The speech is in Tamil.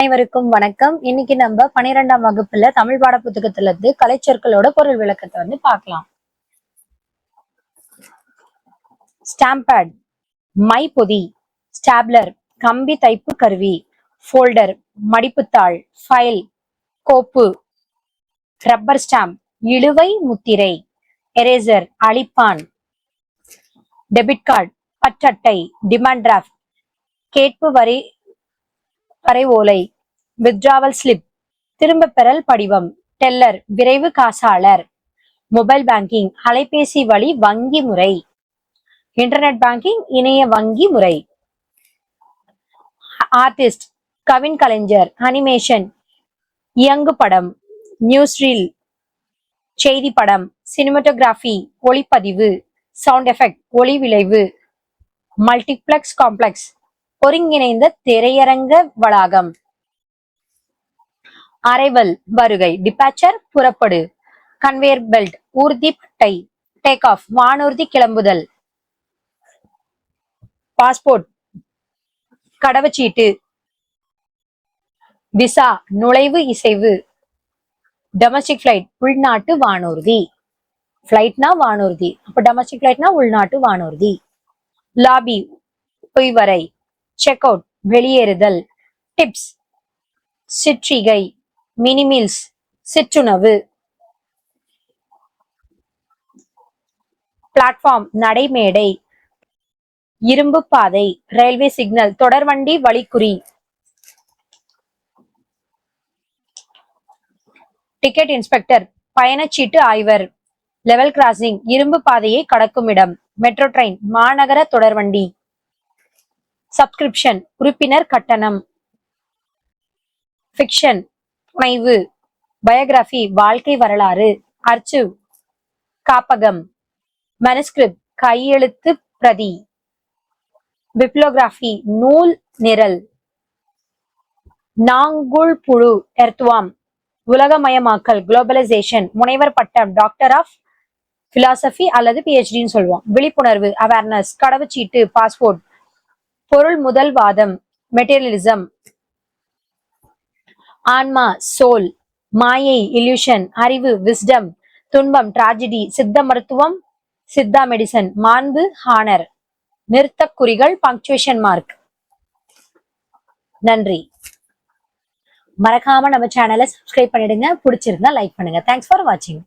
அனைவருக்கும் வணக்கம். இன்னைக்கு நம்ம 12ஆம் வகுப்புல தமிழ் பாட புத்தகத்துல இருந்து கலைச்சொற்களோட பொருள் விளக்கத்தை பார்க்கலாம். ஸ்டாம்பேட் மை பொதி, ஸ்டாப்லர் கம்பி தைப்பு கருவி, ஃபோல்டர் மடிப்புத்தாள், ஃபைல் கோப்பு, ரப்பர் ஸ்டாம்ப் இழுவை முத்திரை, எரேசர் அழிப்பான், டெபிட் கார்டு பற்றட்டை, டிமாண்ட் டிராஃப்ட் கேட்பு வரை ஓலை, வித்டிராவல் ஸ்லிப் திரும்ப பெறல் படிவம், டெல்லர் விரைவு காசாளர், மொபைல் பேங்கிங் அலைபேசி வழி வங்கி முறை, இன்டர்நெட் பேங்கிங் இணைய வங்கி முறை, ஆர்டிஸ்ட் கவின் கலைஞர், அனிமேஷன் இயங்கு படம், நியூஸ் ரீல் செய்தி படம், சினிமாட்டோகிராஃபி ஒளிப்பதிவு, சவுண்ட் எஃபெக்ட் ஒளி விளைவு, மல்டிப்ளெக்ஸ் காம்ப்ளெக்ஸ் ஒருங்கிணைந்த திரையரங்க வளாகம், அரைவல் வருகை, டிபாச்சர் புறப்படு, கன்வேயர் பெல்ட் ஊர்தி பட்டை, டேக் ஆஃப் வானூர்தி கிளம்புதல், பாஸ்போர்ட் கடவுச்சீட்டு, விசா நுழைவு இசைவு, டொமஸ்டிக் பிளைட் உள்நாட்டு வானூர்தி, பிளைட்னா வானூர்தி, அப்ப டொமஸ்டிக் பிளைட்னா உள்நாட்டு வானூர்தி, லாபி பொய்வரை, செக் அவுட் வெளியேறுதல், டிப்ஸ் சிற்றிகை, மினி மீல்ஸ் சிற்றுணவு, பிளாட்ஃபார்ம் நடைமேடை, இரும்பு பாதை, ரயில்வே சிக்னல் தொடர்வண்டி வழிக்குறி, டிக்கெட் இன்ஸ்பெக்டர் பயணச்சீட்டு ஆய்வர், லெவல் கிராசிங் இரும்பு பாதையை கடக்கும் இடம், மெட்ரோ ட்ரெயின் மாநகர தொடர்வண்டி, சப்ஸ்கிரிப்ஷன் உறுப்பினர் கட்டணம், ஃபிக்ஷன் புனைவு, பயோகிராஃபி வாழ்க்கை வரலாறு, அர்ச்சிவ் காப்பகம், மனுஸ்கிரிப்ட் கையெழுத்து பிரதி, பிப்ளியோகிராஃபி நூல் நிரல், நாங்குள் புழு எர்த்வாம் உலகமயமாக்கல் குளோபலைசேஷன், முனைவர் பட்டம் டாக்டர் ஆஃப் பிலாசபி அல்லது பிஹெச்டின்னு சொல்லுவோம், விழிப்புணர்வு அவேர்னஸ், கடவுச்சீட்டு பாஸ்போர்ட், பொருள் முதல் வாதம் மெட்டீரியலிசம், ஆன்மா சோல், மாயை இல்யூஷன், அறிவு விஸ்டம், துன்பம் டிராஜடி, சித்த மருத்துவம் சித்தா மெடிசன், மாண்பு ஹானர், நிறுத்தக் குறிகள் பங்க்சுவேஷன் மார்க். நன்றி. மறக்காம நம்ம சேனலை சப்ஸ்கிரைப் பண்ணிடுங்க. பிடிச்சிருந்தா லைக் பண்ணுங்க. தேங்க்ஸ் ஃபார் வாட்சிங்.